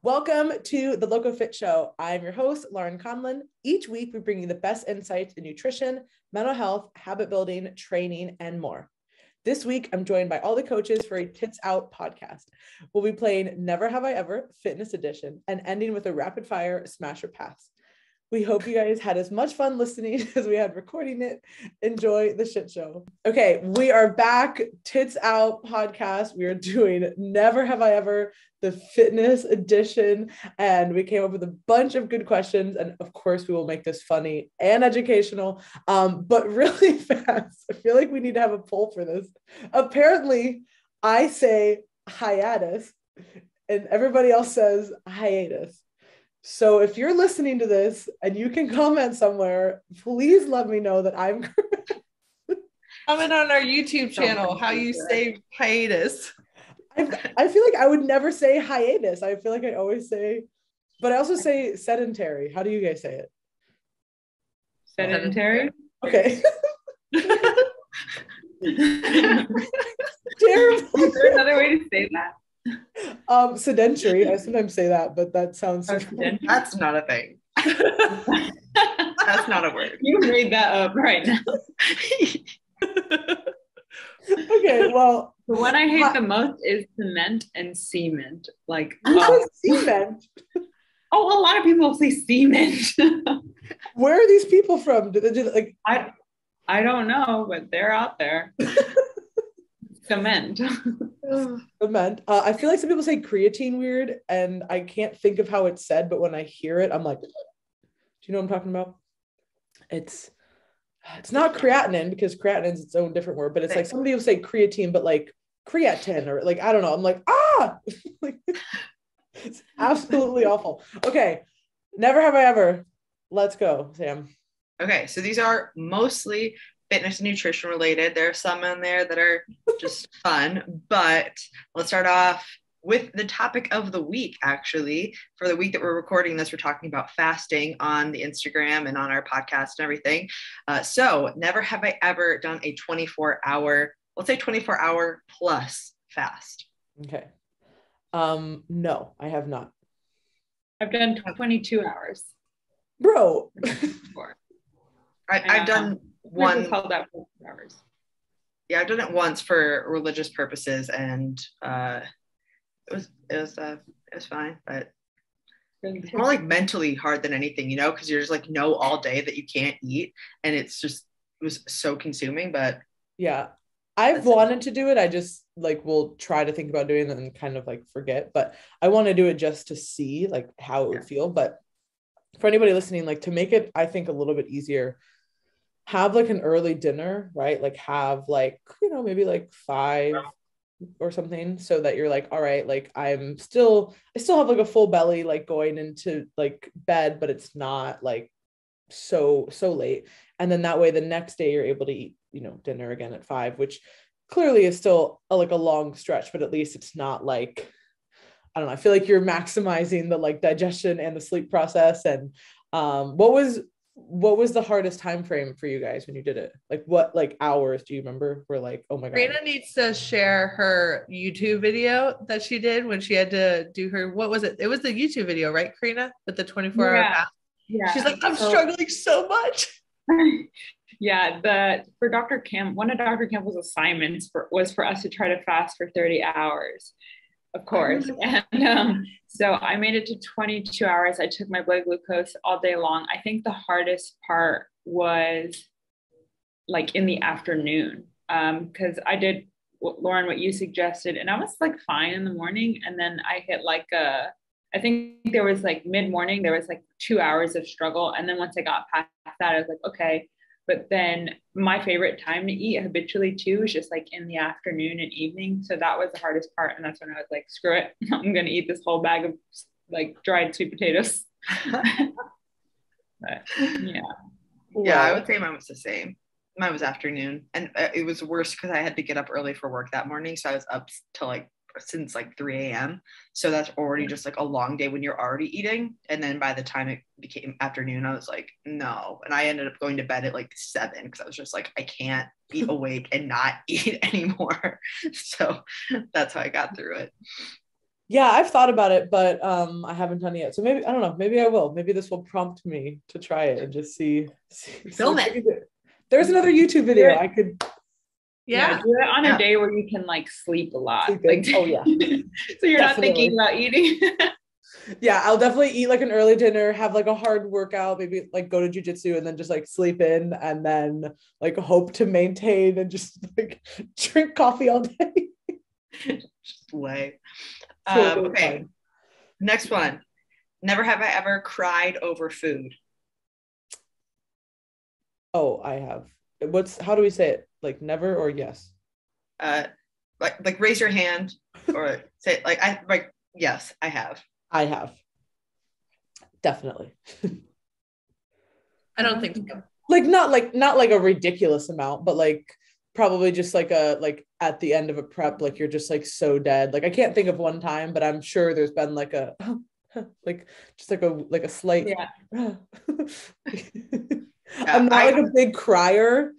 Welcome to the LoCoFit Show. I'm your host, Lauren Conlon. Each week, we bring you the best insights in nutrition, mental health, habit building, training, and more. This week, I'm joined by all the coaches for a Tits Out podcast. We'll be playing Never Have I Ever, Fitness Edition, and ending with a rapid fire smash or pass. We hope you guys had as much fun listening as we had recording it. Enjoy the shit show. Okay, we are back. Tits Out podcast. We are doing Never Have I Ever, the fitness edition. And we came up with a bunch of good questions. And of course, we will make this funny and educational. But really fast, I feel like we need to have a poll for this. Apparently, I say hiatus and everybody else says hiatus. So if you're listening to this and you can comment somewhere, please let me know that I'm correct. Comment on our YouTube channel how you say hiatus. I feel like I would never say hiatus. I feel like I always say, but I also say sedentary. How do you guys say it? Sedentary? Okay. Terrible. Is there another way to say that? Sedentary. I sometimes say that, but that sounds that's not a thing. That's not a word. You made that up right now. Okay, well, the one I hate the most is cement and cement. Like cement. Oh, a lot of people say cement. Where are these people from? Do they do like I don't know, but they're out there. Cement. Cement. I feel like some people say creatine weird, and I can't think of how it's said, but when I hear it, I'm like, do you know what I'm talking about? It's not creatinine, because creatinine is its own different word, but it's like somebody will say creatine, but like creatine, or like, I don't know. I'm like, like, it's absolutely awful. Okay. Never have I ever. Let's go, Sam. Okay. So these are mostly fitness and nutrition related. There are some in there that are just fun, but let's start off with the topic of the week. Actually, for the week that we're recording this, we're talking about fasting on the Instagram and on our podcast and everything. So never have I ever done a 24-hour, let's say 24-hour plus fast. Okay. No, I have not. I've done 22 hours. Bro. I've done one. Held out for 2 hours. Yeah, I've done it once for religious purposes, and it was fine, but it's more like mentally hard than anything, because you're just like know all day that you can't eat, and it was so consuming. But yeah, I've wanted to do it. I just like will try to think about doing it and kind of like forget, but I want to do it just to see like how it would feel. But for anybody listening, like to make it, I think, a little bit easier, have like an early dinner, right? Like have like, maybe like 5 or something, so that you're like, all right, like I still have like a full belly, like going into like bed, but it's not like so late. And then that way the next day you're able to eat, dinner again at 5, which clearly is still like a long stretch, but at least it's not like, I don't know, I feel like you're maximizing the like digestion and the sleep process. And what was the hardest time frame for you guys when you did it? Like what like hours do you remember were like, oh my god? Karina needs to share her YouTube video that she did when she had to do her, what was it? It was the YouTube video, right, Karina? With the 24-hour fast. Yeah. She's like, I'm struggling so much. Yeah, for Dr. Camp, one of Dr. Campbell's assignments was for us to try to fast for 30 hours. Of course. And so I made it to 22 hours. I took my blood glucose all day long. I think the hardest part was like in the afternoon, because I did, Lauren, what you suggested, and I was like fine in the morning. And then I hit like I think there was like mid-morning, there was like 2 hours of struggle. And then once I got past that, I was like, okay. But then my favorite time to eat habitually too is just like in the afternoon and evening. So that was the hardest part. And that's when I was like, screw it. I'm going to eat this whole bag of like dried sweet potatoes. But, yeah. Yeah, I would say mine was the same. Mine was afternoon. And it was worse because I had to get up early for work that morning. So I was up till like since like 3 a.m. So that's already just like a long day when you're already eating. And then by the time it became afternoon, I was like, no. And I ended up going to bed at like 7 because I was just like, I can't be awake and not eat anymore. So that's how I got through it. Yeah, I've thought about it, but I haven't done it yet. So maybe I don't know. Maybe I will. Maybe this will prompt me to try it and just see. Film it. There's another YouTube video I could. Yeah, do it on a day where you can like sleep a lot. Like, oh yeah. So you're not thinking about eating. Yeah, I'll definitely eat like an early dinner, have like a hard workout, maybe like go to jujitsu and then just like sleep in and then like hope to maintain and just like drink coffee all day. Just lay. Okay. Fine. Next one. Never have I ever cried over food. Oh, I have. How do we say it? Like never or yes? Like raise your hand or say like yes, I have. I have. Definitely. I don't think so. Like not like a ridiculous amount, but like probably just like at the end of a prep, like you're just like so dead. Like I can't think of one time, but I'm sure there's been like a like just like a slight I'm not like a big crier.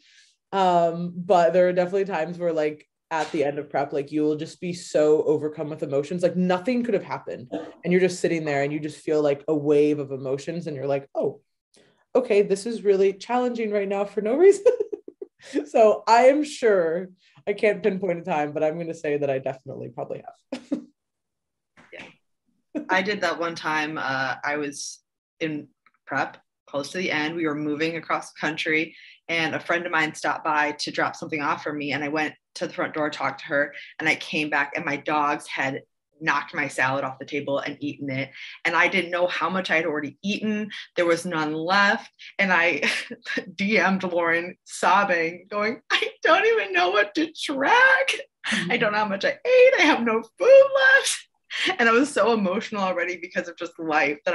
But there are definitely times where like at the end of prep, like you will just be so overcome with emotions, like nothing could have happened. And you're just sitting there and you just feel like a wave of emotions and you're like, oh, okay, this is really challenging right now for no reason. So I am sure, I can't pinpoint a time, but I'm going to say that I definitely probably have. Yeah. I did that one time. I was in prep close to the end. We were moving across the country and a friend of mine stopped by to drop something off for me. And I went to the front door, talked to her, and I came back and my dogs had knocked my salad off the table and eaten it. And I didn't know how much I had already eaten. There was none left. And I DM'd Lauren sobbing, going, I don't even know what to track. I don't know how much I ate. I have no food left. And I was so emotional already because of just life that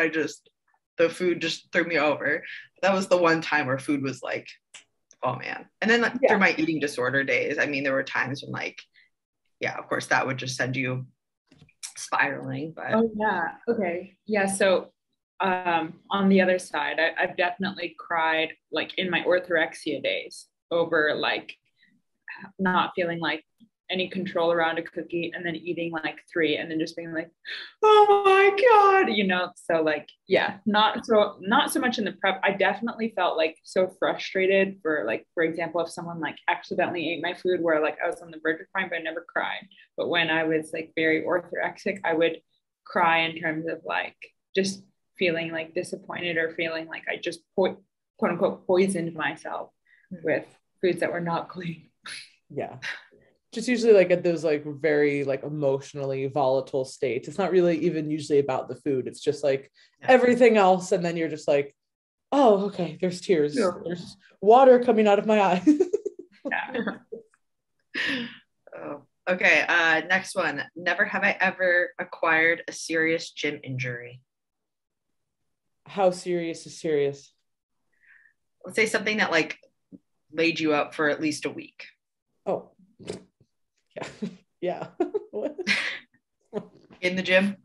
the food just threw me over. That was the one time where food was like, oh man. And then through my eating disorder days, I mean, there were times when like, yeah, of course that would just send you spiraling. But oh yeah, okay, yeah. So on the other side, I've definitely cried like in my orthorexia days over like not feeling like any control around a cookie and then eating like 3 and then just being like, oh my God, you know? So like, yeah, not so much in the prep. I definitely felt like so frustrated for like, for example, if someone like accidentally ate my food where like I was on the verge of crying, but I never cried. But when I was like very orthorexic, I would cry in terms of like just feeling like disappointed or feeling like I just quote unquote poisoned myself with foods that were not clean. Yeah. Just usually like at those like very like emotionally volatile states. It's not really even usually about the food. It's just like everything else. And then you're just like, oh, okay, there's tears. Yeah. There's water coming out of my eyes. Oh, okay. Next one. Never have I ever acquired a serious gym injury. How serious is serious? Let's say something that like laid you up for at least a week. Oh. Yeah. What? In the gym?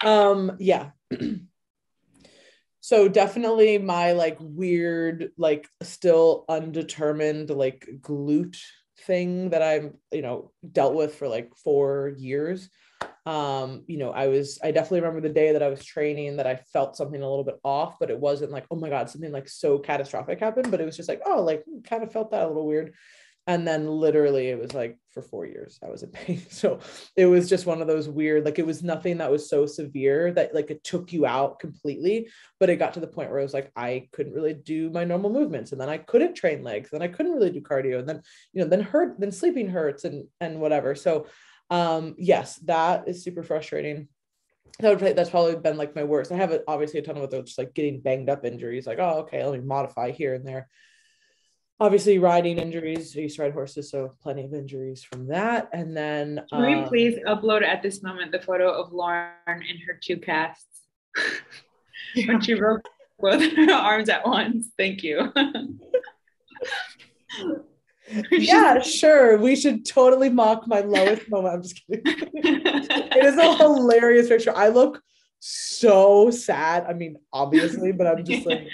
Yeah. So definitely my like weird, like still undetermined, like glute thing that I'm, dealt with for like 4 years. I definitely remember the day that I was training that I felt something a little bit off, but it wasn't like, oh my God, something like so catastrophic happened, but it was just like, oh, like kind of felt that a little weird. And then literally it was like for 4 years I was in pain. So it was just one of those weird, like it was nothing that was so severe that like it took you out completely, but it got to the point where it was like, I couldn't really do my normal movements. And then I couldn't train legs. Then I couldn't really do cardio. And then, then sleeping hurts and whatever. So yes, that is super frustrating. That's probably been like my worst. I have obviously a ton of those just like getting banged up injuries. Like, oh, okay, let me modify here and there. Obviously riding injuries. I used to ride horses, so plenty of injuries from that. And then can we please upload at this moment the photo of Lauren in her 2 casts when she broke both her arms at once? Thank you. Yeah, sure. We should totally mock my lowest moment. I'm just kidding. It is a hilarious picture. I look so sad. I mean, obviously, but I'm just like,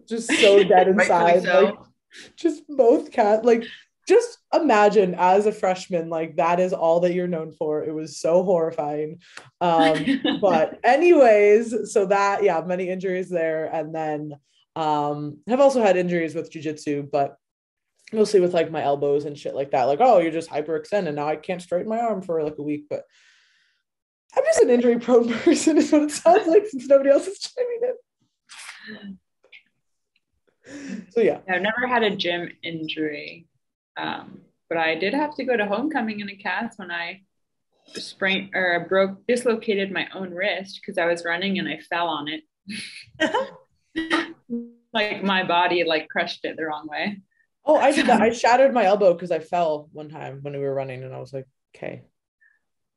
just so dead inside. So. Like, just both cat, like just imagine as a freshman, like that is all that you're known for. It was so horrifying. But anyways, so that, yeah, many injuries there. And then have also had injuries with jujitsu, but mostly with like my elbows and shit like that. Like, oh, you're just hyperextended. Now I can't straighten my arm for like a week, but I'm just an injury prone person is what it sounds like since nobody else is chiming in. So yeah. I've never had a gym injury. But I did have to go to homecoming in a cast when I dislocated my own wrist because I was running and I fell on it. Like my body like crushed it the wrong way. Oh, I did that. I shattered my elbow because I fell one time when we were running and I was like, okay.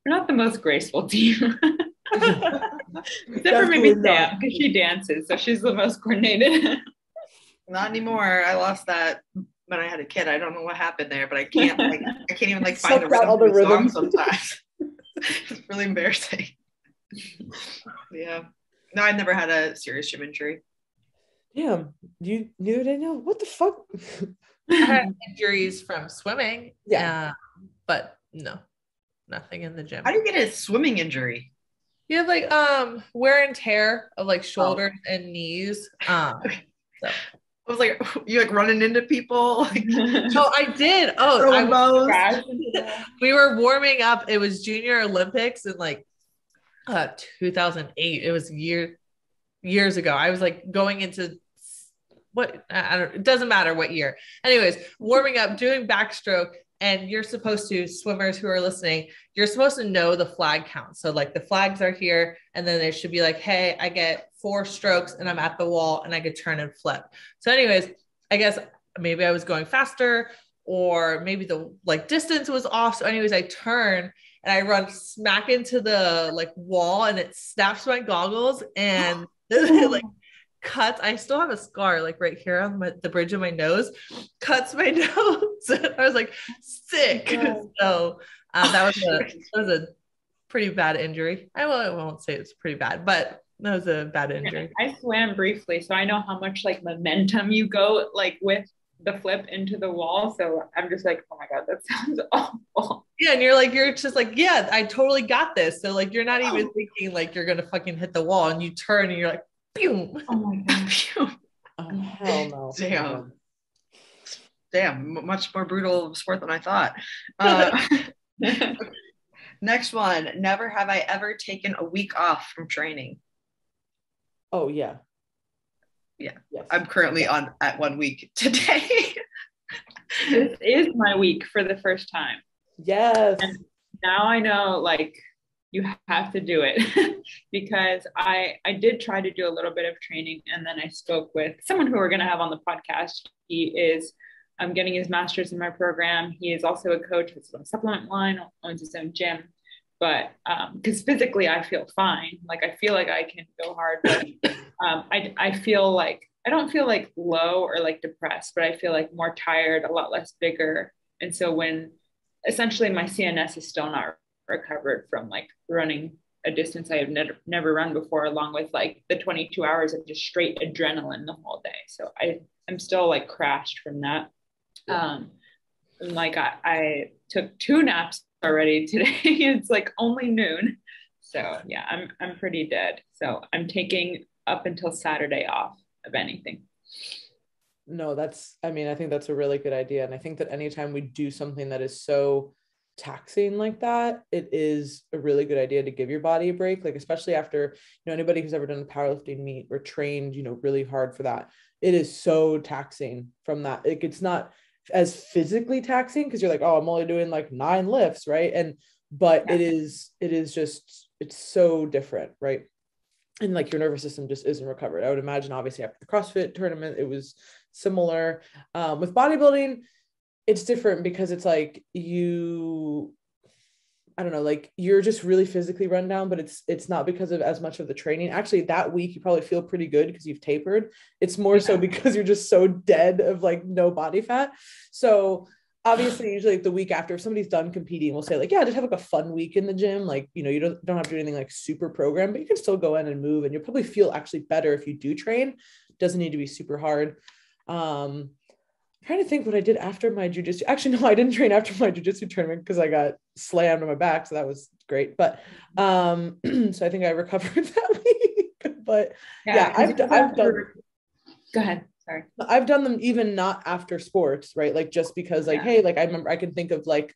We're not the most graceful team. Except for maybe Sam, because she dances, so she's the most coordinated. Not anymore. I lost that when I had a kid. I don't know what happened there, but I can't even like find the rhythm of the song sometimes. It's really embarrassing. Yeah. No, I've never had a serious gym injury. Damn, you neither did I know. What the fuck? I had injuries from swimming. Yeah. But no, nothing in the gym. How do you get a swimming injury? You have like wear and tear of like shoulders and knees. So I was like, you like running into people? Like, oh, I did. We were warming up. It was Junior Olympics in like 2008. It was years ago. I was like going into I don't. It doesn't matter what year. Anyways, warming up, doing backstroke, and you're supposed to, swimmers who are listening, you're supposed to know the flag count. So like the flags are here, and then there should be like, hey, I get 4 strokes and I'm at the wall and I could turn and flip. So anyways, I guess maybe I was going faster or maybe the like distance was off. So anyways, I turn and I run smack into the like wall and it snaps my goggles and it like cuts. I still have a scar like right here on the bridge of my nose, cuts my nose. I was like sick. So that was a pretty bad injury. I won't say it's pretty bad, but that was a bad injury. I swam briefly, so I know how much like momentum you go like with the flip into the wall. So I'm just like, oh my God, that sounds awful. Yeah. And you're just like, yeah, I totally got this. So like, you're not even thinking like you're going to fucking hit the wall and you turn and you're like, pew. Oh my God. Oh, hell no. Damn, much more brutal sport than I thought. Next one. Never have I ever taken a week off from training. Oh yeah. Yeah. Yes. I'm currently at 1 week today. This is my week for the first time. Yes. And now I know like you have to do it because I did try to do a little bit of training and then I spoke with someone who we're going to have on the podcast. He is getting his master's in my program. He is also a coach with some supplement line, owns his own gym. But because physically I feel fine, like I feel like I can go hard, but I feel like I don't feel like low or like depressed, but I feel like more tired, a lot less vigor. And so when essentially my CNS is still not recovered from like running a distance I have never run before, along with like the 22 hours of just straight adrenaline the whole day. So I'm still like crashed from that. Like I took 2 naps already today. It's like only noon. So yeah, I'm pretty dead. So I'm taking up until Saturday off of anything. No, I think that's a really good idea. And I think that anytime we do something that is so taxing like that, it is a really good idea to give your body a break. Like, especially after, anybody who's ever done a powerlifting meet or trained, really hard for that, it is so taxing from that. It's not as physically taxing because you're like, oh, I'm only doing like 9 lifts, right? But it is just, it's so different, right? And like your nervous system just isn't recovered. I would imagine obviously after the CrossFit tournament it was similar. With bodybuilding it's different because it's like I don't know, like you're just really physically run down, but it's not because of as much of the training. Actually, that week you probably feel pretty good because you've tapered. It's more so because you're just so dead of like no body fat. So obviously, usually like the week after, if somebody's done competing, we'll say like, yeah, just have like a fun week in the gym. Like, you don't have to do anything like super programmed, but you can still go in and move and you'll probably feel actually better if you do train. It doesn't need to be super hard. trying to think what I did after my jujitsu. Actually, no, I didn't train after my jujitsu tournament because I got slammed on my back. So that was great. But so I think I recovered that week. But yeah, I've done. Go ahead. Sorry. I've done them even not after sports, right? Like just because like, hey, like I remember I can think of like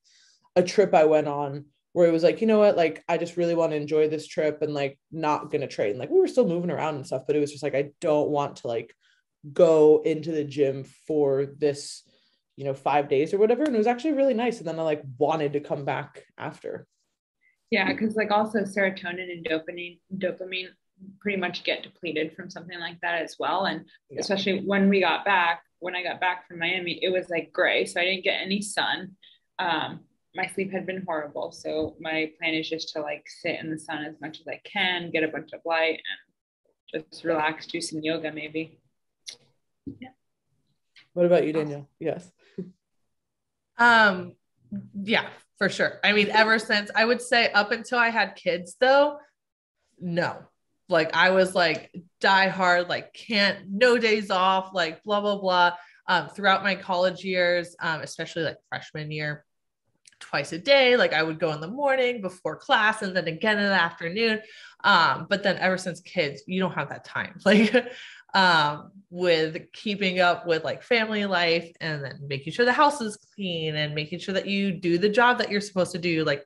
a trip I went on where it was like, you know what, like I just really want to enjoy this trip and like not gonna train. Like we were still moving around and stuff, but it was just like I don't want to like go into the gym for this, 5 days or whatever. And it was actually really nice. And then I like wanted to come back after. Yeah, because like also serotonin and dopamine pretty much get depleted from something like that as well. And especially when I got back from Miami, it was like gray. So I didn't get any sun. My sleep had been horrible. So my plan is just to like sit in the sun as much as I can, get a bunch of light and just relax, do some yoga maybe. Yeah. What about you, Danielle? Yes. Yeah, for sure. I mean, ever since I would say up until I had kids though, no, like I was like die hard, like no days off, like blah, blah, blah. Throughout my college years, especially like freshman year, twice a day, like I would go in the morning before class and then again in the afternoon. But then ever since kids, you don't have that time, like, with keeping up with like family life and then making sure the house is clean and making sure that you do the job that you're supposed to do, like,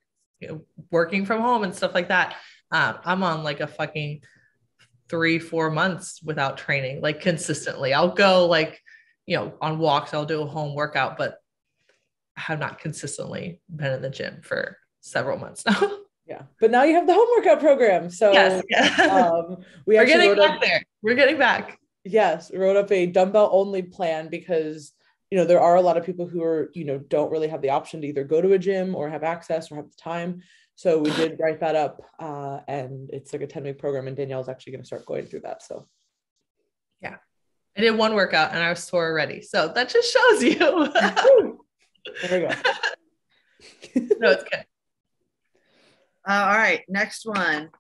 working from home and stuff like that. I'm on like a fucking 3-4 months without training, like consistently. I'll go like, on walks, I'll do a home workout, but I have not consistently been in the gym for several months now. Yeah. But now you have the home workout program. So yes. We're getting back there. We're getting back. Yes. We wrote up a dumbbell only plan because, there are a lot of people who are, don't really have the option to either go to a gym or have access or have the time. So we did write that up, and it's like a 10-week program, and Danielle's actually going to start going through that. So yeah, I did one workout and I was sore already. So that just shows you. There we go. No, it's good. All right, next one.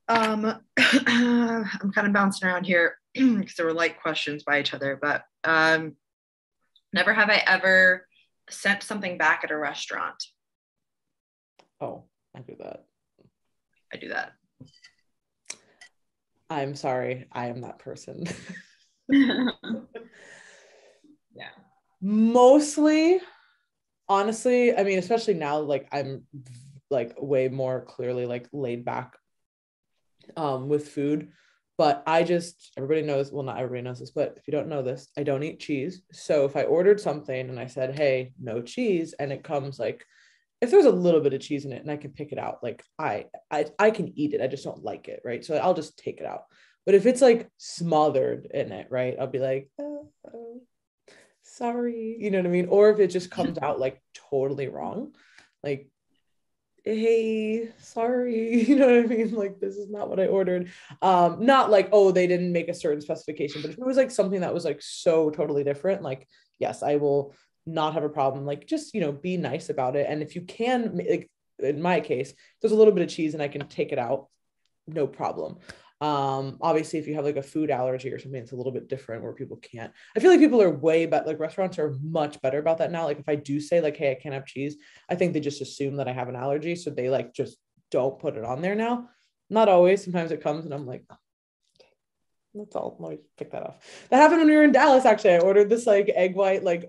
I'm kind of bouncing around here because there were like questions by each other, but never have I ever sent something back at a restaurant. Oh, I do that. I do that. I'm sorry. I am that person. Yeah. Mostly, honestly, I mean, especially now, like I'm like way more clearly like laid back with food, but everybody knows, well, not everybody knows this, but if you don't know this, I don't eat cheese. So if I ordered something and I said, hey, no cheese, and it comes like, if there's a little bit of cheese in it and I can pick it out, like I can eat it. I just don't like it. Right. So I'll just take it out. But if it's like smothered in it, right, I'll be like, sorry, you know what I mean? Or if it just comes out like totally wrong, like, hey, sorry, you know what I mean? Like, this is not what I ordered. Not like, oh, they didn't make a certain specification, but if it was like something that was like so totally different, like, yes, I will not have a problem. Like, just, be nice about it. And if you can, like in my case, there's a little bit of cheese and I can take it out, no problem. Obviously if you have like a food allergy or something, it's a little bit different where people can't. I feel like people are way better, like restaurants are much better about that now. Like if I do say like, hey, I can't have cheese, I think they just assume that I have an allergy, so they like just don't put it on there now. Not always. Sometimes it comes and I'm like, okay, that's all. Let me pick that off. That happened when we were in Dallas. Actually, I ordered this like egg white like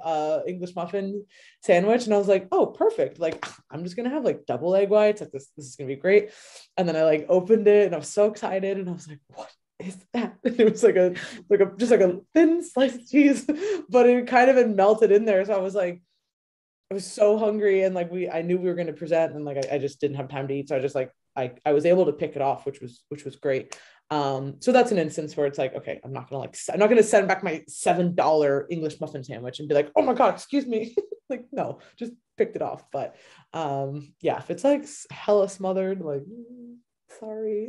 English muffin sandwich, and I was like, oh, perfect. Like I'm just gonna have like double egg whites. Like this is gonna be great. And then I like opened it and I was so excited and I was like, what is that? And it was like a just like a thin slice of cheese, but it kind of had melted in there. So I was like, I was so hungry, and like I knew we were going to present, and like I just didn't have time to eat. So I just like I was able to pick it off, which was great. So that's an instance where it's like, okay, I'm not going to send back my $7 English muffin sandwich and be like, oh my God, excuse me. Like, no, just picked it off. But yeah, if it's like hella smothered, like, sorry.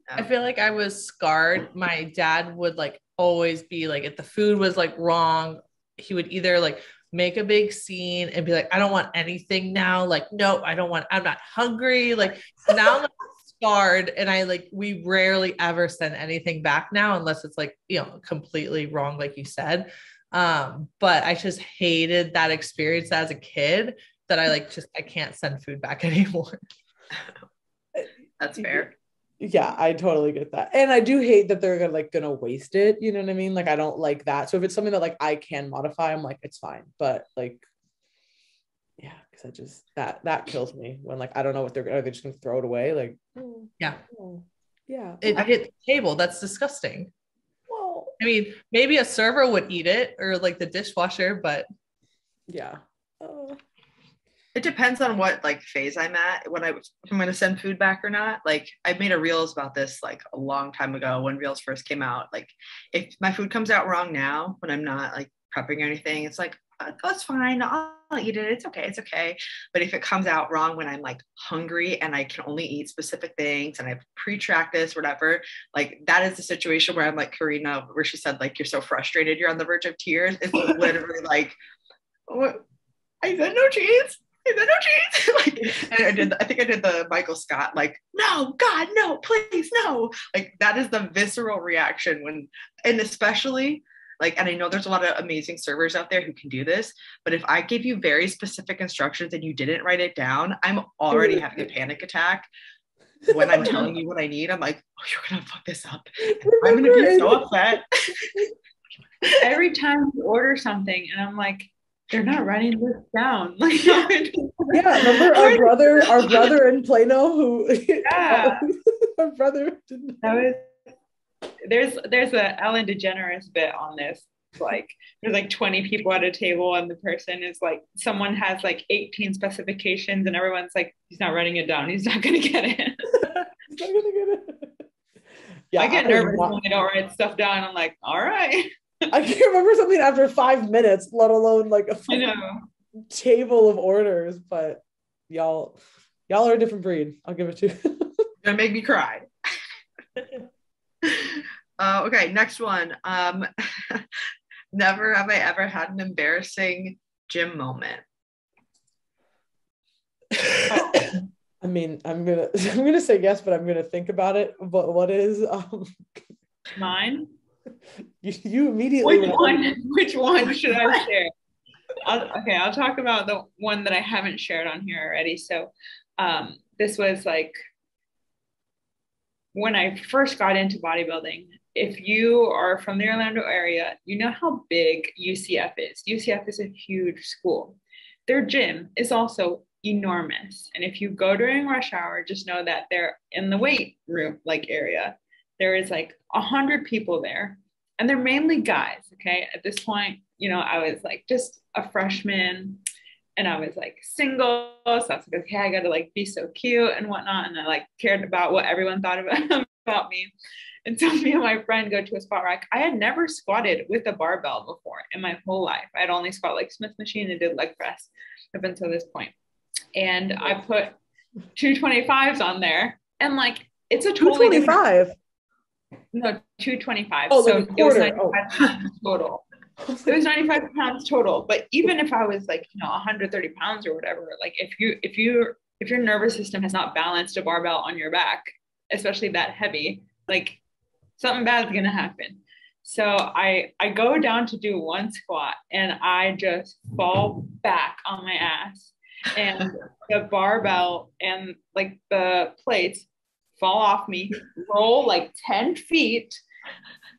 I feel like I was scarred. My dad would like always be like, if the food was like wrong, he would either like make a big scene and be like, I don't want anything now. Like, no, I'm not hungry. Like now I'm scarred, and we rarely ever send anything back now unless it's like, completely wrong, like you said. But I just hated that experience as a kid that I can't send food back anymore. That's fair. Yeah, I totally get that. And I do hate that they're gonna waste it. You know what I mean? Like, I don't like that. So if it's something that like I can modify, I'm like, it's fine. But like, yeah, because I just that kills me when like I don't know what are they just gonna throw it away? Like, yeah. Yeah. It hit the table. That's disgusting. Well, I mean, maybe a server would eat it or like the dishwasher, but yeah. It depends on what like phase I'm at if I'm going to send food back or not. Like I made a reels about this like a long time ago when reels first came out. Like if my food comes out wrong now when I'm not like prepping or anything, it's like, that's fine. I'll eat it. It's okay. It's okay. But if it comes out wrong when I'm like hungry and I can only eat specific things and I've pre-tracked this, whatever, like that is the situation where I'm like Karina, where she said like, you're so frustrated, you're on the verge of tears. It's literally like, what? I said no cheese. Like, I think I did the Michael Scott, like, no, God, no, please, no. Like that is the visceral reaction and especially like, and I know there's a lot of amazing servers out there who can do this, but if I give you very specific instructions and you didn't write it down, I'm already having a panic attack when I'm telling you what I need. I'm like, oh, you're going to fuck this up. I'm going to be so upset. Every time you order something and I'm like, they're not writing this down. Like, yeah, remember our brother in Plano who our brother didn't. There's a Ellen DeGeneres bit on this. Like there's like 20 people at a table and the person is like, someone has like 18 specifications and everyone's like, he's not writing it down. He's not going to get it. He's not going to get it. Yeah, I get nervous when I don't write stuff down. I'm like, all right. I can't remember something after 5 minutes, let alone like a table of orders. But y'all are a different breed. I'll give it to you. Gonna make me cry. Okay, next one. Never have I ever had an embarrassing gym moment. I mean, I'm gonna say yes, but I'm gonna think about it. But what is mine? You immediately. Which one should I share? I'll talk about the one that I haven't shared on here already. So this was like when I first got into bodybuilding. If you are from the Orlando area, you know how big UCF is. UCF is a huge school. Their gym is also enormous. And if you go during rush hour, just know that they're in the weight room like area. There is like 100 people there and they're mainly guys. Okay. At this point, I was like just a freshman and I was like single. So I was like, okay, I got to like be so cute and whatnot. And I like cared about what everyone thought about me. And so me and my friend go to a squat rack. I had never squatted with a barbell before in my whole life. I'd only squat like Smith machine and did leg press up until this point. And I put 225s on there and like, it's a totally 225. No, 225. Oh, so like it was 95 pounds total. It was 95 pounds total. But even if I was like, 130 pounds or whatever, like if your nervous system has not balanced a barbell on your back, especially that heavy, like something bad is gonna happen. So I go down to do one squat and I just fall back on my ass, and the barbell and like the plates fall off me, roll like 10 feet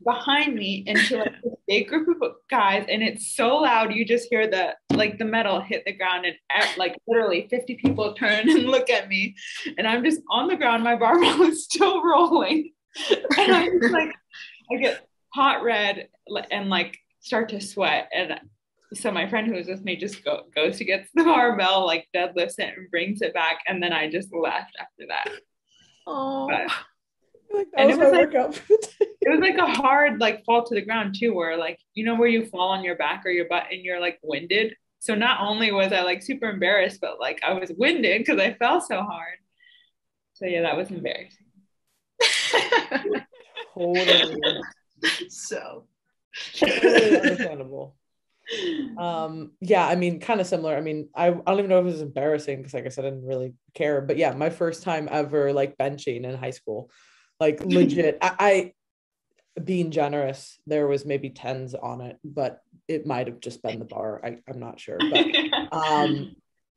behind me into like this big group of guys, and it's so loud you just hear the metal hit the ground, and like literally 50 people turn and look at me, and I'm just on the ground, my barbell is still rolling, and I'm just like, I get hot red and like start to sweat, and so my friend who was with me just goes to get the barbell, like deadlifts it and brings it back, and then I just left after that. Oh, and it was like a hard like fall to the ground too, where like where you fall on your back or your butt and you're like winded. So not only was I like super embarrassed, but like I was winded because I fell so hard. So yeah, that was embarrassing. Totally. So totally understandable. Yeah, I mean, kind of similar. I mean, I don't even know if it was embarrassing because like I said, I didn't really care, but yeah, my first time ever like benching in high school, like legit, I being generous, there was maybe 10s on it, but it might have just been the bar. I'm not sure, but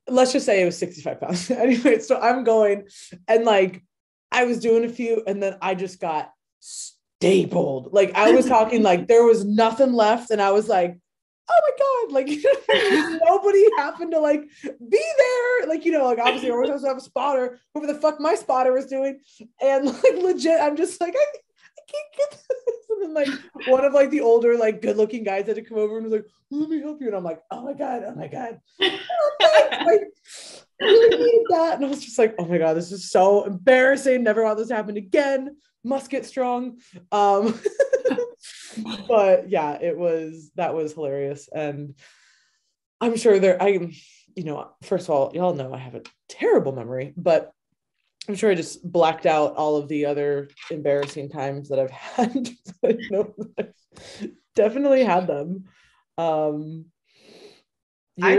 let's just say it was 65 pounds. Anyway, so I'm going, and like I was doing a few, and then I just got stapled. Like I was talking like there was nothing left, and I was like, oh my God, like nobody happened to like be there. Like, like obviously I always have to have a spotter, whoever the fuck my spotter was doing. And like legit, I'm just like, I can't get this. And then like one of like the older, like good looking guys had to come over and was like, let me help you. And I'm like, oh my God. Oh, like, I really needed that. And I was just like, oh my God, this is so embarrassing. Never want this to happen again. Must get strong. But yeah, that was hilarious. And I'm sure first of all, y'all know I have a terrible memory, but I'm sure I just blacked out all of the other embarrassing times that I've had. But, I've definitely had them. I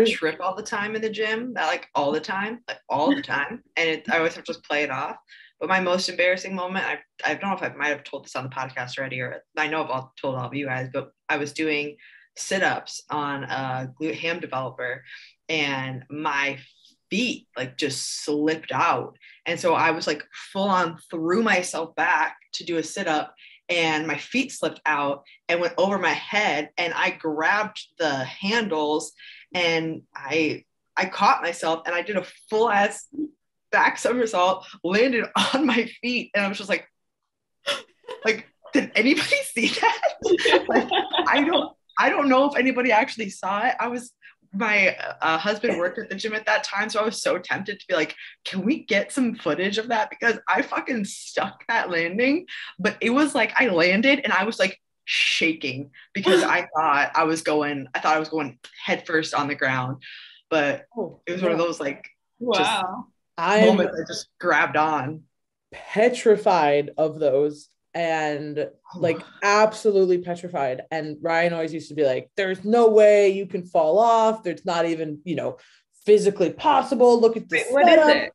trip all the time in the gym, like all the time. And I always have to just play it off. But my most embarrassing moment, I don't know if I might have told this on the podcast already, or I know I've told all of you guys, but I was doing sit-ups on a glute ham developer, and my feet like just slipped out. And so I was like full on threw myself back to do a sit-up, and my feet slipped out and went over my head, and I grabbed the handles and I caught myself, and I did a full ass back somersault, landed on my feet, and I was just like did anybody see that? Like, I don't know if anybody actually saw it. My husband worked at the gym at that time, so I was so tempted to be like, can we get some footage of that? Because I fucking stuck that landing. But it was like I landed and I was like shaking because I thought I was going head first on the ground. But it was one of those like wow. Moments I just grabbed on. Petrified of those, and like absolutely petrified. And Ryan always used to be like, there's no way you can fall off. There's not even, physically possible. Look at this. What is it?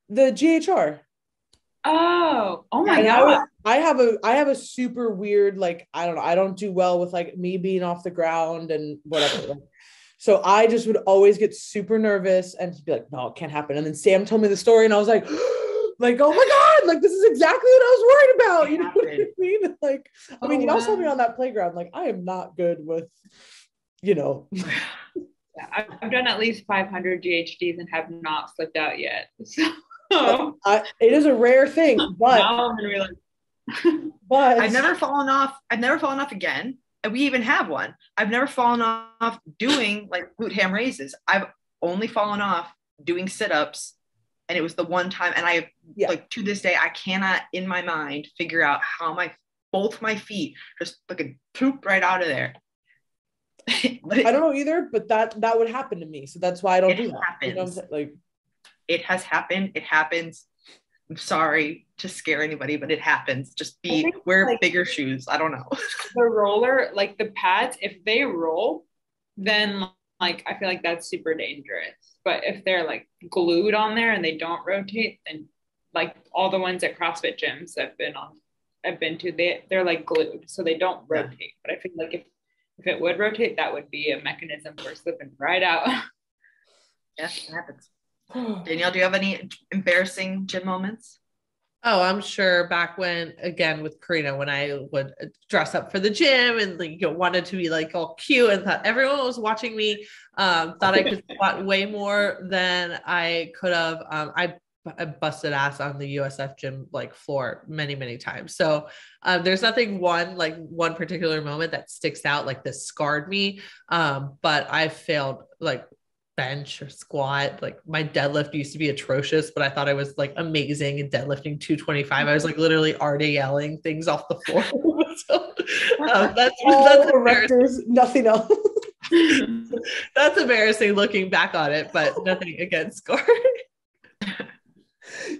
The GHR. Oh my God. I have a super weird, like, I don't know. I don't do well with like me being off the ground and whatever. So I just would always get super nervous and be like, no, it can't happen. And then Sam told me the story and I was like, oh my God, like this is exactly what I was worried about. You know what I mean? Like, y'all saw me on that playground. Like, I am not good with, Yeah, I've done at least 500 GHDs and have not slipped out yet. So it is a rare thing, but now I'm gonna be like, but I've never fallen off again. And we even have one. I've never fallen off doing like glute ham raises. I've only fallen off doing sit-ups, and it was the one time. And like to this day, I cannot in my mind figure out how both my feet just fucking poop right out of there. I don't know either, but that would happen to me. So that's why I don't do that. Happens. Like, it has happened. It happens. I'm sorry to scare anybody, but it happens. Just wear bigger shoes. I don't know. The roller, like the pads, if they roll, then like I feel like that's super dangerous. But if they're like glued on there and they don't rotate, then like all the ones at CrossFit gyms I've been to, they're like glued, so they don't rotate. Yeah. But I feel like if it would rotate, that would be a mechanism for slipping right out. Yes, it happens. Danielle, do you have any embarrassing gym moments? Oh, I'm sure back when, again, with Karina, when I would dress up for the gym and like, wanted to be like all cute and thought everyone was watching me, thought I could squat way more than I could have. I busted ass on the USF gym like floor many, many times. So there's nothing one particular moment that sticks out like this scarred me. But I failed like bench or squat. Like my deadlift used to be atrocious, but I thought I was like amazing in deadlifting 225. I was like literally RDLing things off the floor. So, that's erectors, nothing else. That's embarrassing looking back on it, but nothing against Scar.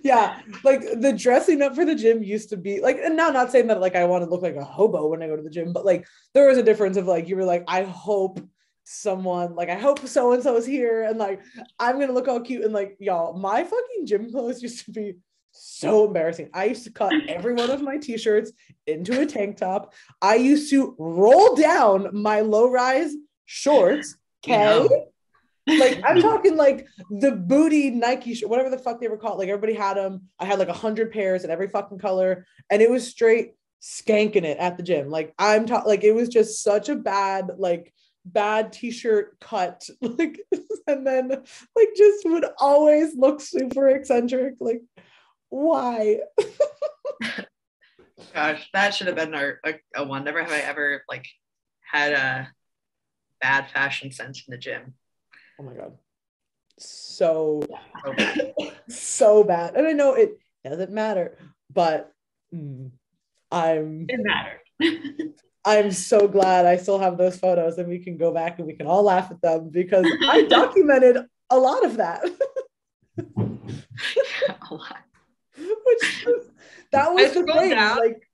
Yeah, like the dressing up for the gym used to be like, and now not saying that like I want to look like a hobo when I go to the gym, but like there was a difference of like you were like, I hope so and so is here and like I'm gonna look all cute. And like, y'all, my fucking gym clothes used to be so embarrassing. I used to cut every one of my t-shirts into a tank top. I used to roll down my low-rise shorts. Okay. Like I'm talking like the booty Nike, whatever the fuck they were called. Like everybody had them. I had like 100 pairs in every fucking color, and it was straight skanking it at the gym. Like I'm talking, like it was just such a bad t-shirt cut. Like, and then like just would always look super eccentric. Like, why? Gosh, that should have been a one. Never have I ever like had a bad fashion sense in the gym. Oh my God. So bad. So bad. And I know it doesn't matter, but It mattered. I'm so glad I still have those photos and we can go back and we can all laugh at them because I documented a lot of that. Yeah, a lot. That was the thing. Down. Like,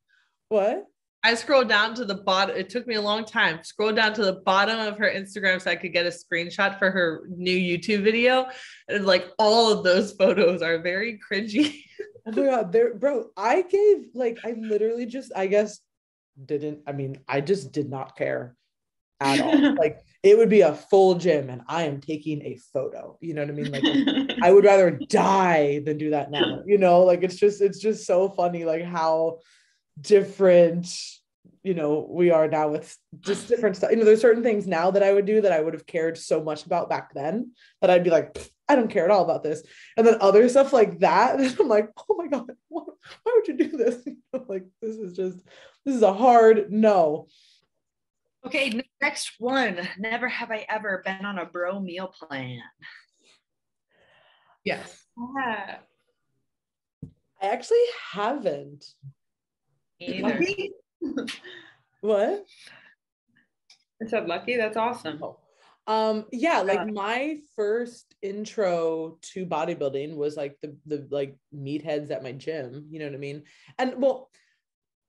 what? I scrolled down to the bottom. It took me a long time. Scroll down to the bottom of her Instagram so I could get a screenshot for her new YouTube video. And like all of those photos are very cringy. Oh my God, bro. I literally just, I guess, I just did not care at all. Like it would be a full gym and I am taking a photo. You know what I mean? Like I would rather die than do that now. You know, like it's just so funny, like how different, you know, we are now with just different stuff. You know, there's certain things now that I would do that I would have cared so much about back then that I'd be like, I don't care at all about this. And then other stuff like that, I'm like, oh my God, why would you do this? Like, this is a hard no. Okay, next one. Never have I ever been on a bro meal plan. Yes. Yeah. I actually haven't. Either. What? I said lucky. That's awesome. Yeah, like my first intro to bodybuilding was like the like meatheads at my gym, you know what I mean? And well,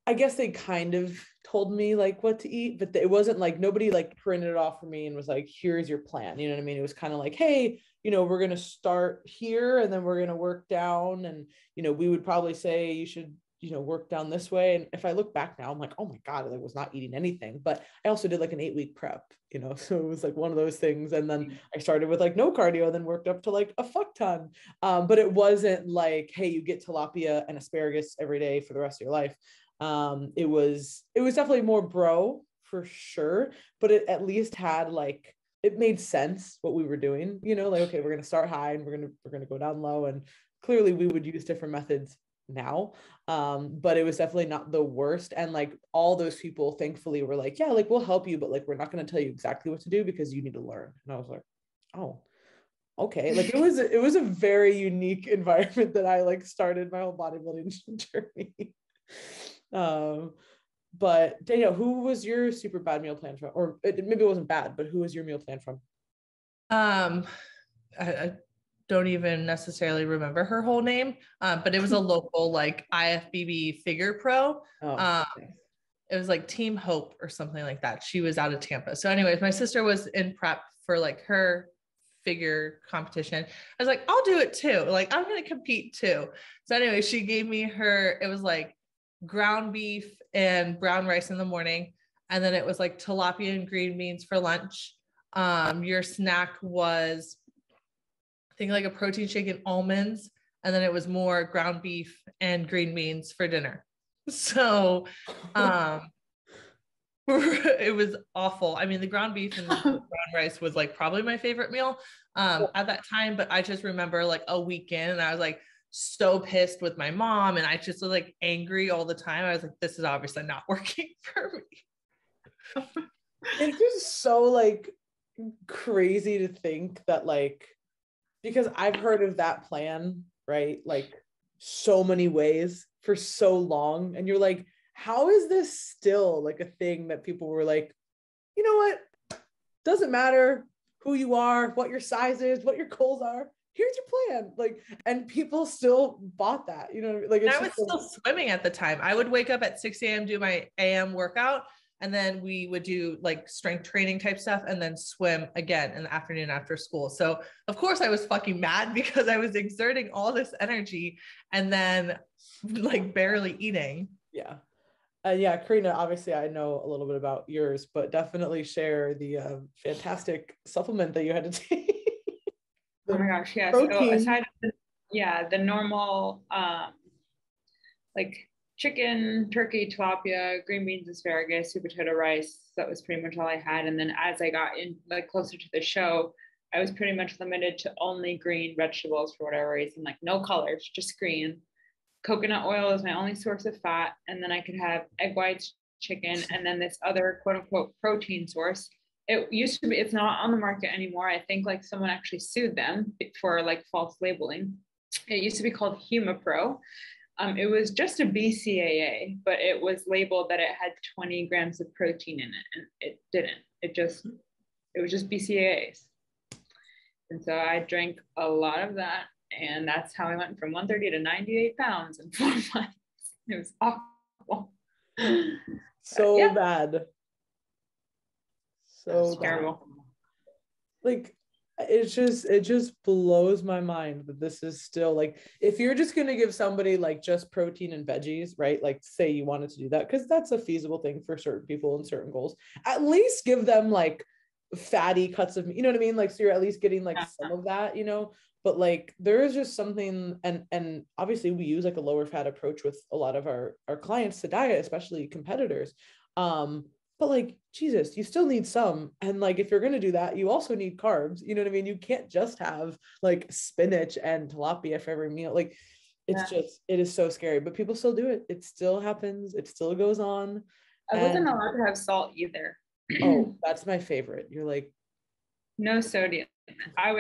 I guess they kind of told me like what to eat, but it wasn't like nobody like printed it off for me and was like, here's your plan. You know what I mean? It was kind of like, hey, you know, we're going to start here and then we're going to work down. And, you know, we would probably say you should, you know, work down this way. And if I look back now, I'm like, oh my God, I was not eating anything, but I also did like an 8-week prep, you know, so it was like one of those things. And then I started with like no cardio, then worked up to like a fuck ton. But it wasn't like, hey, you get tilapia and asparagus every day for the rest of your life. It was definitely more bro for sure, but it at least had like, it made sense what we were doing, you know, like, okay, we're going to start high and we're going to go down low. And clearly we would use different methods now. But it was definitely not the worst. And like all those people thankfully were like, yeah, like we'll help you, but like, we're not going to tell you exactly what to do because you need to learn. And I was like, oh, okay. Like it was a very unique environment that I like started my whole bodybuilding journey. But Danielle, who was your super bad meal plan from? Or maybe it wasn't bad, but who was your meal plan from? I don't even necessarily remember her whole name, but it was a local like IFBB figure pro. It was like Team Hope or something like that. She was out of Tampa. So anyways, my sister was in prep for like her figure competition. I was like, I'll do it too. Like, I'm going to compete too. So anyway, she gave me it was like ground beef and brown rice in the morning. And then it was like tilapia and green beans for lunch. Your snack was, I think, like a protein shake and almonds. And then it was more ground beef and green beans for dinner. So it was awful. I mean, the ground beef and the brown rice was like probably my favorite meal at that time. But I just remember like a weekend and I was like so pissed with my mom and I just was like angry all the time. I was like, this is obviously not working for me. It's just so like crazy to think that like, because I've heard of that plan, right? Like so many ways for so long. And you're like, how is this still like a thing that people were like, you know what? Doesn't matter who you are, what your size is, what your goals are. Here's your plan. Like, and people still bought that, you know, like it's I was still swimming at the time. I would wake up at 6 a.m., do my AM workout, And then we would do like strength training type stuff and then swim again in the afternoon after school. So of course I was fucking mad because I was exerting all this energy and then like barely eating. Yeah. Yeah, Karina, obviously I know a little bit about yours, but definitely share the fantastic supplement that you had to take. Oh my gosh, yeah. Protein. So aside from the normal like chicken, turkey, tilapia, green beans, asparagus, sweet potato rice, that was pretty much all I had. And then as I got in like closer to the show, I was pretty much limited to only green vegetables for whatever reason, like no colors, just green. Coconut oil is my only source of fat, and then I could have egg whites, chicken, and then this other quote unquote protein source. It used to be, it's not on the market anymore. I think like someone actually sued them for like false labeling. It used to be called HumaPro. It was just a BCAA, but it was labeled that it had 20 grams of protein in it, and it didn't. It was just BCAAs. And so I drank a lot of that. And that's how I went from 130 to 98 pounds in 4 months. It was awful. So bad. So terrible. Like it just blows my mind that this is still like, if you're just going to give somebody like just protein and veggies, right? Like say you wanted to do that, because that's a feasible thing for certain people and certain goals. At least give them like fatty cuts of meat, you know what I mean? Like, so you're at least getting like some of that, you know? But like there is just something, and obviously we use like a lower fat approach with a lot of our clients to diet, especially competitors. But like, Jesus, you still need some. And like, if you're going to do that, you also need carbs, you know what I mean? You can't just have like spinach and tilapia for every meal. Like it's just, it is so scary, but people still do it. It still happens. It still goes on. I wasn't allowed to have salt either. Oh, that's my favorite. You're like, no sodium. I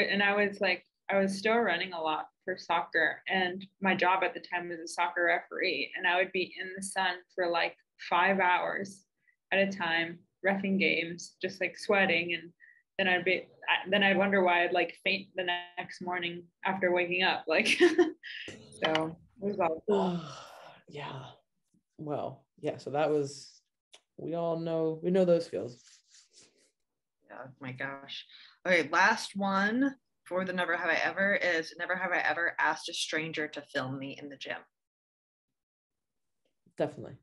was still running a lot for soccer, and my job at the time was a soccer referee, and I would be in the sun for like 5 hours at a time, reffing games, just like sweating, and then I'd wonder why I'd like faint the next morning after waking up, like so it was awful. Yeah. Well, yeah, so that was, we know those feels. Yeah, my gosh. Okay, last one for the never have I ever is, never have I ever asked a stranger to film me in the gym. Definitely.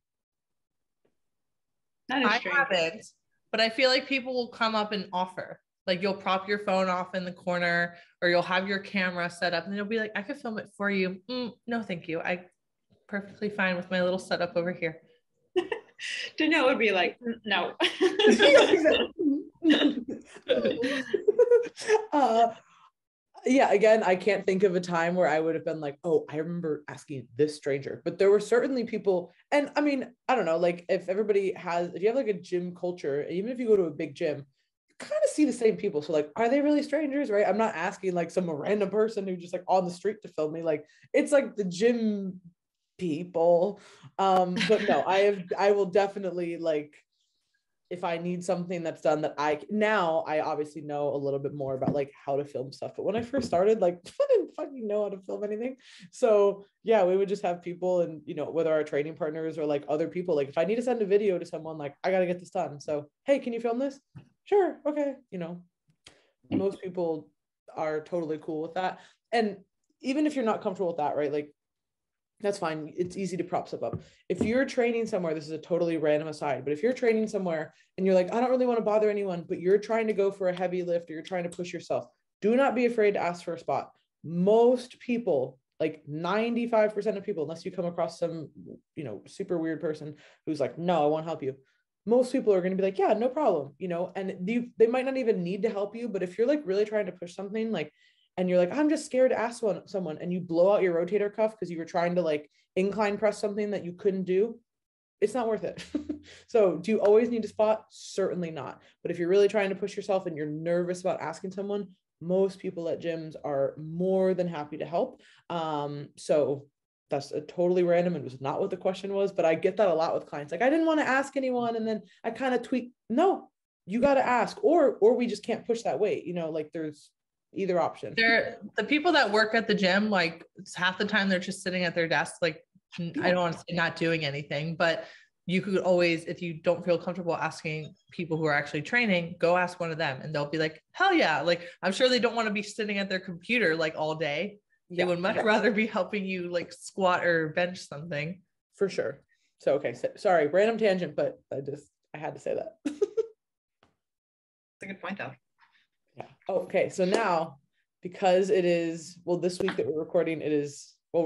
I haven't, but I feel like people will come up and offer. Like you'll prop your phone off in the corner, or you'll have your camera set up and you'll be like, I could film it for you. No, thank you. I'm perfectly fine with my little setup over here. Danielle would be like, no. Yeah, again, I can't think of a time where I would have been like, oh, I remember asking this stranger. But there were certainly people, and I mean, I don't know, like if you have like a gym culture, even if you go to a big gym, you kind of see the same people. So like, are they really strangers, right? I'm not asking like some random person who just like on the street to film me. Like it's like the gym people. But no, I will definitely, like, if I need something that's done that I obviously know a little bit more about like how to film stuff. But when I first started, like I didn't fucking know how to film anything. So yeah, we would just have people, and you know, whether our training partners or like other people, like if I need to send a video to someone, like I got to get this done. So, hey, can you film this? Sure. Okay. You know, most people are totally cool with that. And even if you're not comfortable with that, right? Like, that's fine. It's easy to prop stuff up. If you're training somewhere, this is a totally random aside, but if you're training somewhere and you're like, I don't really want to bother anyone, but you're trying to go for a heavy lift or you're trying to push yourself, do not be afraid to ask for a spot. Most people, like 95% of people, unless you come across some, you know, super weird person who's like, no, I won't help you. Most people are going to be like, yeah, no problem, you know, and they might not even need to help you, but if you're like really trying to push something, like, and you're like, I'm just scared to ask someone, and you blow out your rotator cuff because you were trying to like incline press something that you couldn't do, it's not worth it. So do you always need a spot? Certainly not. But if you're really trying to push yourself and you're nervous about asking someone, most people at gyms are more than happy to help. So that's a totally random, and was not what the question was, but I get that a lot with clients. Like, I didn't want to ask anyone, and then I kind of tweak. No, you got to ask, or we just can't push that weight, you know, like there's either option. The people that work at the gym, like half the time they're just sitting at their desk, like I don't want to say not doing anything, but you could always, if you don't feel comfortable asking people who are actually training, go ask one of them and they'll be like, hell yeah. Like, I'm sure they don't want to be sitting at their computer like all day. They would much rather be helping you like squat or bench something. For sure. So, okay. So, sorry, random tangent, but I had to say that. That's a good point though. Yeah. Okay. So now, because it is, well, this week that we're recording, it is, well,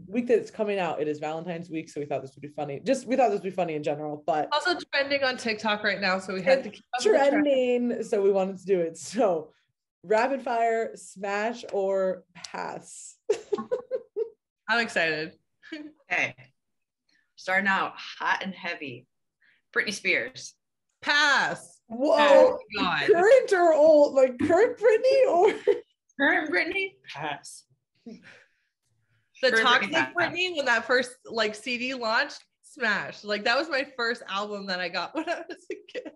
week that it's coming out, it is Valentine's week. So we thought this would be funny. We thought this would be funny in general, but also trending on TikTok right now. So we had to keep trending. So we wanted to do it. So rapid fire, smash or pass. I'm excited. Okay. Starting out hot and heavy. Britney Spears. Pass. Whoa. Oh, God. Current or old? Like current Britney or Current Britney? Pass. The Toxic Britney, when that first like CD launched, smash. Like that was my first album that I got when I was a kid.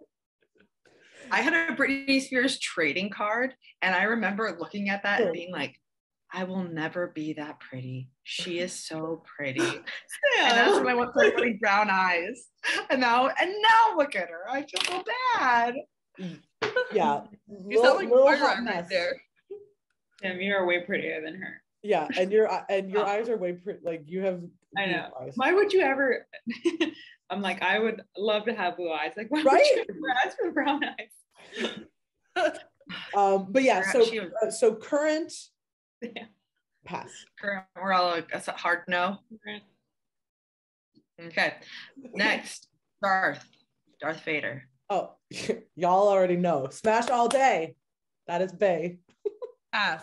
I had a Britney Spears trading card, and I remember looking at that and being like, I will never be that pretty. She is so pretty. And that's when I went for having brown eyes. And now look at her. I feel so bad. Yeah. You sound like Moira right there. Tim, you are way prettier than her. Yeah, and your eyes are way pretty. Like you have. I know. Eyes. Why would you ever? I'm like, I would love to have blue eyes. Like, why right? would you ever ask for brown eyes? But yeah, so current. Yeah. Pass. Current, we're all like, that's a hard no. Okay. Next, Darth Vader. Oh, y'all already know. Smash all day. That is Bay. Pass.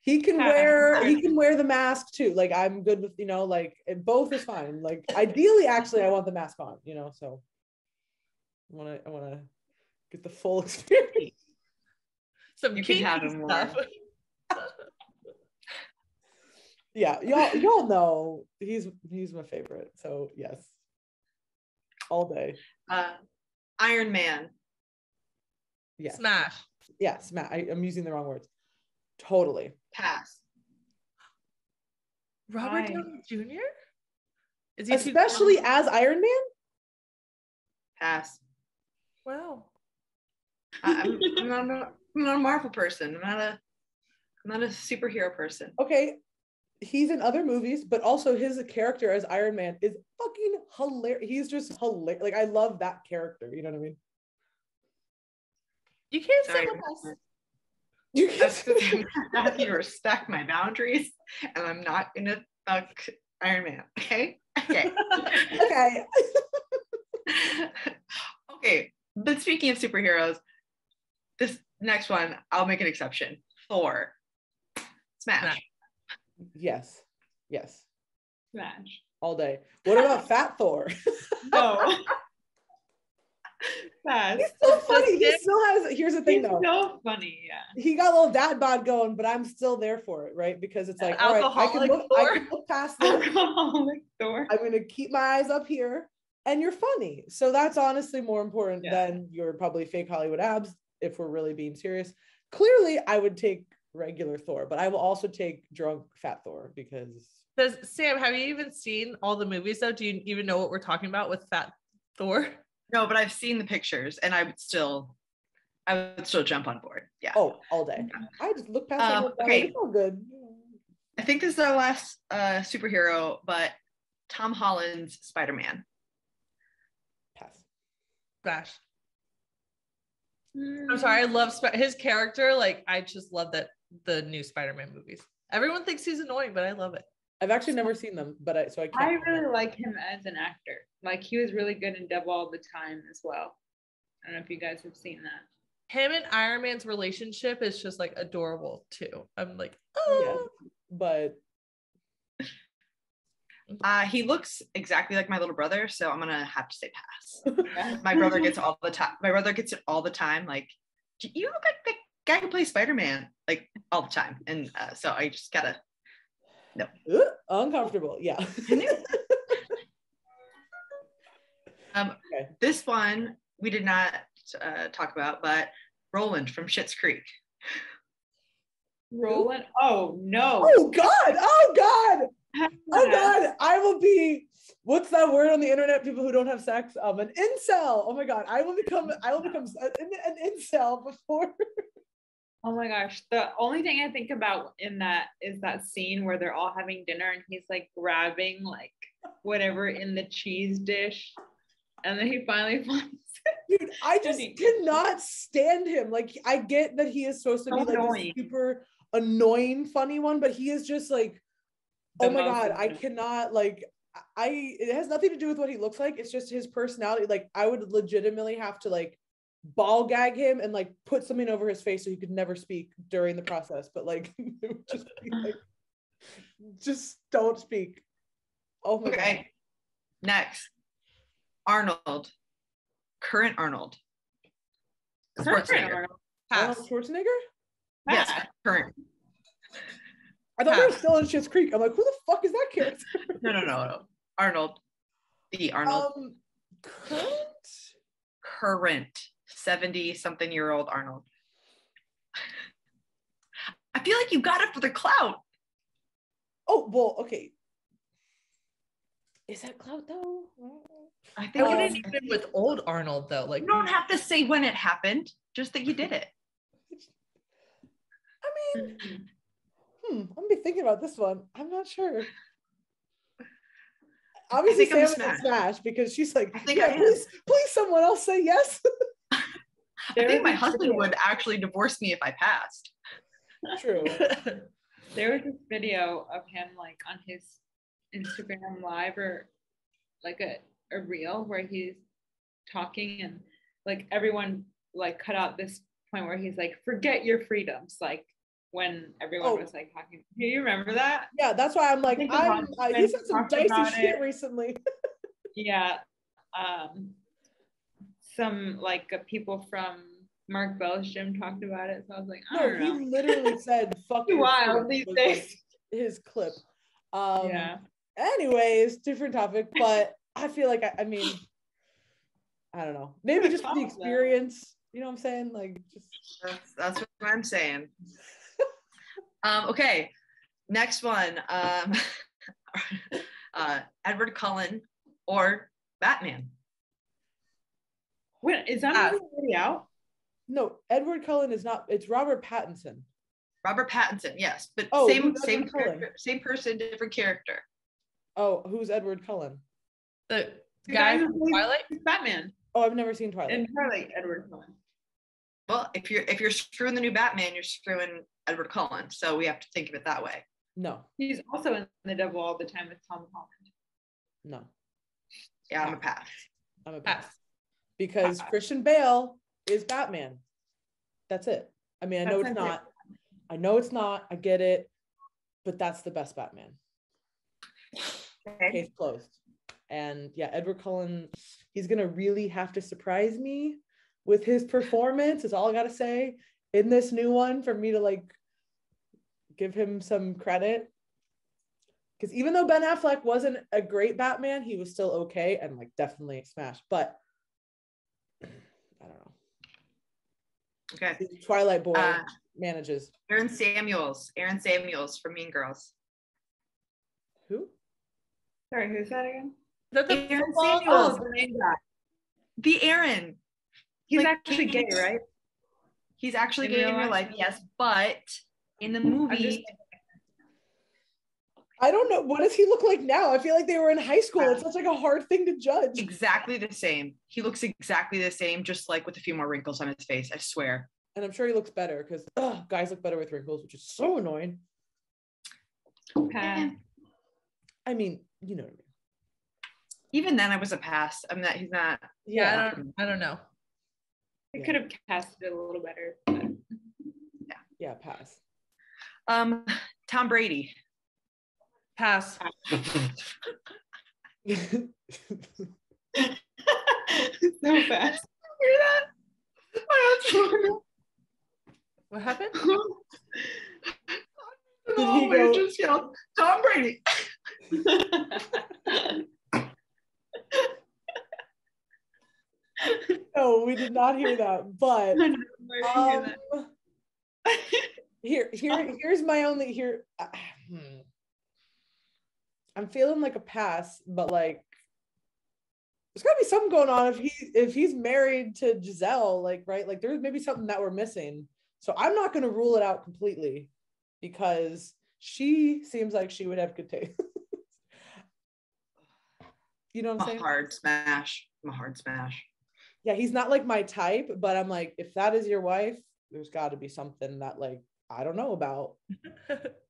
He can wear the mask too. Like I'm good with, like both is fine. Like ideally, actually, I want the mask on, so I wanna get the full experience. Some you can have him stuff. Yeah, y'all know he's my favorite. So yes. All day. Iron Man. Yeah. Smash. Yeah, smash. I'm using the wrong words. Totally. Pass. Robert Downey Jr.? Is he especially as Iron Man? Pass. Wow. I'm not a Marvel person. I'm not a superhero person. Okay. He's in other movies, but also his character as Iron Man is fucking hilarious. He's just hilarious. Like I love that character. You know what I mean? You can't say with us. You have to respect my boundaries, and I'm not gonna fuck Iron Man. Okay. Okay. Okay. But speaking of superheroes, this next one I'll make an exception. Thor. Smash. Yes. Smash. All day. What about Fat Thor? No. Pass. He's so funny. He still has. Here's the thing, though. So funny, yeah. He got a little dad bod going, but I'm still there for it, right? Because it's like, all right, I can look past this. Alcoholic Thor. I'm gonna keep my eyes up here, and you're funny. So that's honestly more important than your probably fake Hollywood abs. If we're really being serious, clearly I would take regular Thor, but I will also take drunk Fat Thor because. Sam, have you even seen all the movies though? Do you even know what we're talking about with Fat Thor? No, but I've seen the pictures, and I would still jump on board. Yeah. Oh, all day. I just look past. Okay. It's all good. I think this is our last superhero, but Tom Holland's Spider-Man. Pass. Gosh. I'm sorry. I love his character. Like, I just love the new Spider-Man movies. Everyone thinks he's annoying, but I love it. I've actually never seen them, but I can't. I really like him as an actor. Like he was really good in Devil All the Time as well. I don't know if you guys have seen that. Him and Iron Man's relationship is just like adorable too. I'm like, oh, yeah, but he looks exactly like my little brother, so I'm gonna have to say pass. My brother gets it all the time. Like, you look like the guy who plays Spider-Man, like all the time, and so I just gotta. No. Uncomfortable. Yeah. Okay. This one we did not talk about, but Roland from Schitt's Creek. Roland? Oh no. Oh God. Oh God, I will be, what's that word on the internet? People who don't have sex, an incel. Oh my God, I will become an incel before. Oh my gosh. The only thing I think about in that is that scene where they're all having dinner and he's like grabbing like whatever in the cheese dish. And then he finally finds it. Dude, I just cannot stand him. Like, I get that he is supposed to be like a super annoying, funny one, but he is just like, oh my God, I cannot, like, it has nothing to do with what he looks like. It's just his personality. Like, I would legitimately have to like ball gag him and like put something over his face so he could never speak during the process. But like, it would just be like, just don't speak. Oh my God. Next, Arnold. Current Arnold. Schwarzenegger. Arnold Schwarzenegger? Yes, current. I thought we were still in Schitt's Creek. I'm like, who the fuck is that character? No. Arnold. The Arnold. Current 70-something-year-old Arnold. I feel like you got it for the clout. Oh, well, okay. Is that clout though? I think it wouldn't even with old Arnold though. Like, you don't have to say when it happened, just that you did it. I mean, I'm gonna be thinking about this one. I'm not sure. Obviously, Sam is a smash because she's like, please, someone else say yes. I think my husband would actually divorce me if I passed. True. There was this video of him like on his Instagram live or like a reel where he's talking and like everyone like cut out this point where he's like, forget your freedoms, like when everyone was like talking. Do you remember that? Yeah, that's why I'm like, he's had some dicey shit recently. Yeah. Some like people from Mark Bell's gym talked about it, so I was like, I don't know. He literally said fuck you wild these days. Like his clip. Anyways, different topic, but I feel like I mean, I don't know, maybe just for the experience, you know what I'm saying? Like, just that's what I'm saying. Okay, next one. Edward Cullen or Batman. Wait, is that movie already out? No, Edward Cullen is not. It's Robert Pattinson. Robert Pattinson, yes, but same person, different character. Oh, who's Edward Cullen? The guy from Twilight? Batman. Oh, I've never seen Twilight. In Twilight, Edward Cullen. Well, if you're screwing the new Batman, you're screwing Edward Cullen. So we have to think of it that way. No. He's also in The Devil All the Time with Tom Holland. No. Yeah, I'm a pass. I'm a pass. Because Christian Bale is Batman. That's it. I mean, I know it's not. I know it's not. I get it. But that's the best Batman. Okay. Case closed. And yeah, Edward Cullen, he's going to really have to surprise me with his performance, is all I got to say, in this new one for me to like give him some credit. Because even though Ben Affleck wasn't a great Batman, he was still okay and like definitely smash. But I don't know. Okay. Twilight Boy manages. Aaron Samuels from Mean Girls. Who? Sorry, who's that again? Aaron Samuels. The main guy. The Aaron. He's like, actually gay, right? He's actually gay in real life, yes, but in the movie, I don't know. What does he look like now? I feel like they were in high school. It's such like a hard thing to judge. Exactly the same. He looks exactly the same, just like with a few more wrinkles on his face, I swear. And I'm sure he looks better because guys look better with wrinkles, which is so annoying. Okay. I mean, you know what I mean. Even then, I was a pass. He's not. Yeah, I don't know. They could have casted it a little better. But... Yeah, pass. Tom Brady. Pass. So fast. Hear that? What happened? Did he go? Just yelled, Tom Brady. No, we did not hear that. But here's my only I'm feeling like a pass, but like there's gotta be something going on if he's married to Giselle, like, right? Like there's maybe something that we're missing. So I'm not gonna rule it out completely because she seems like she would have good taste. You know what I'm saying? I'm a hard smash. Yeah, he's not like my type, but I'm like, if that is your wife, there's got to be something that like I don't know about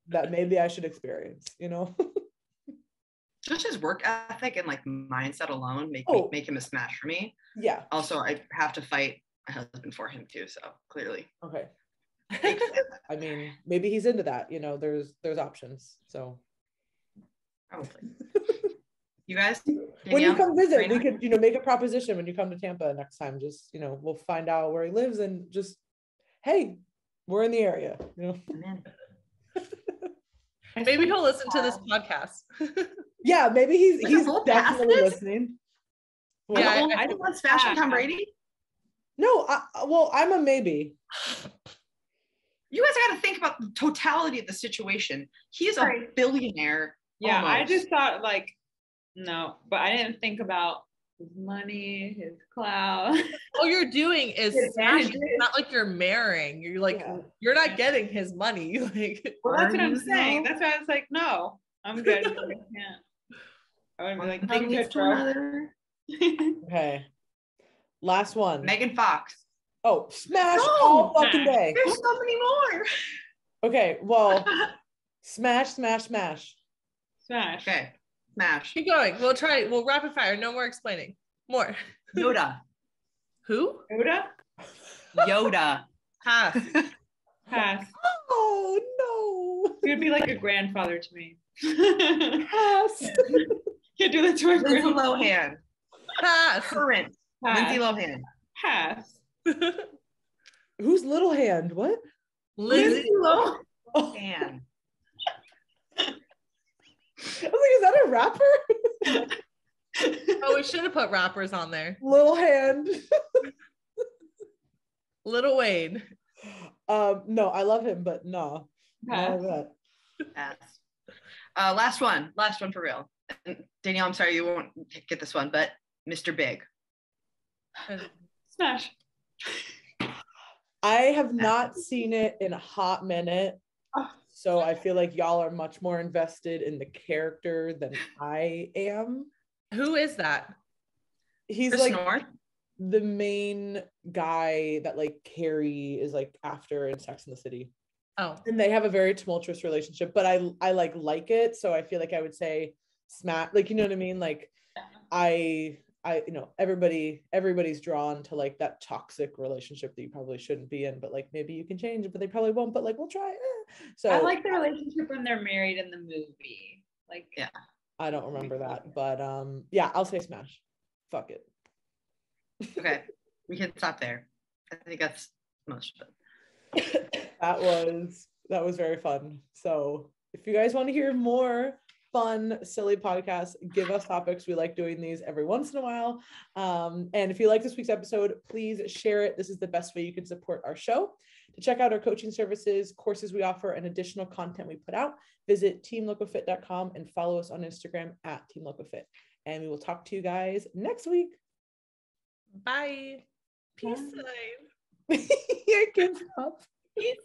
that maybe I should experience, you know? Just his work ethic and like mindset alone make him a smash for me. Yeah. Also, I have to fight my husband for him too, so clearly. Okay. I mean, maybe he's into that, you know, there's options. So probably. You guys, when you come visit, we could, you know, make a proposition when you come to Tampa next time. Just, you know, we'll find out where he lives and just, hey, we're in the area, you know. Maybe he'll listen to this podcast. Yeah, maybe he's definitely listening. Well, yeah, I don't want Smash Tom Brady. No, I'm a maybe. You guys got to think about the totality of the situation. He is a billionaire. Yeah, almost. I just thought like, no, but I didn't think about his money, his clout. All you're doing is smashing. It's not like you're marrying. You're like, you're not getting his money. Like, well, that's what I'm saying. That's why I was like, no, I'm good. I can't. I would be like, I'm good, bro. Okay. Last one. Megan Fox. Oh, smash all fucking day. There's so many more. Okay, well, smash. Smash. Okay, smash. Keep going. We'll try. We'll rapid fire. No more explaining. More. Yoda. Who? Yoda. Pass. Pass. Oh no. He would be like a grandfather to me. Pass. Can't do that to my Lindsay grandma. Lohan. Pass. Current. Lindsay Lohan. Pass. Who's Little Hand? What? Lindsay Lohan. Oh. I was like, is that a rapper? Oh, we should have put rappers on there. Little Hand. Little Wayne. No, I love him, but no. Pass. Not Pass. Last one for real. And Danielle, I'm sorry you won't get this one, but Mr. Big. Smash. I have not seen it in a hot minute. So I feel like y'all are much more invested in the character than I am. Who is that? He's Chris like North? the main guy that like Carrie is like after in Sex and the City. Oh. And they have a very tumultuous relationship, but I like it. So I feel like I would say smash, like, you know what I mean? Like I you know, everybody's drawn to like that toxic relationship that you probably shouldn't be in, but like maybe you can change it, but they probably won't, but like we'll try. So I like the relationship when they're married in the movie. Like, yeah, I don't remember that, but yeah, I'll say smash. Fuck it. Okay, we can stop there. I think that's most of it. That was very fun. So if you guys want to hear more fun, silly podcasts, give us topics. We like doing these every once in a while. And if you like this week's episode, please share it. This is the best way you can support our show. To check out our coaching services, courses we offer, and additional content we put out, visit teamlocofit.com and follow us on Instagram at teamlocofit. And we will talk to you guys next week. Bye. Peace sign. I can't stop. Peace.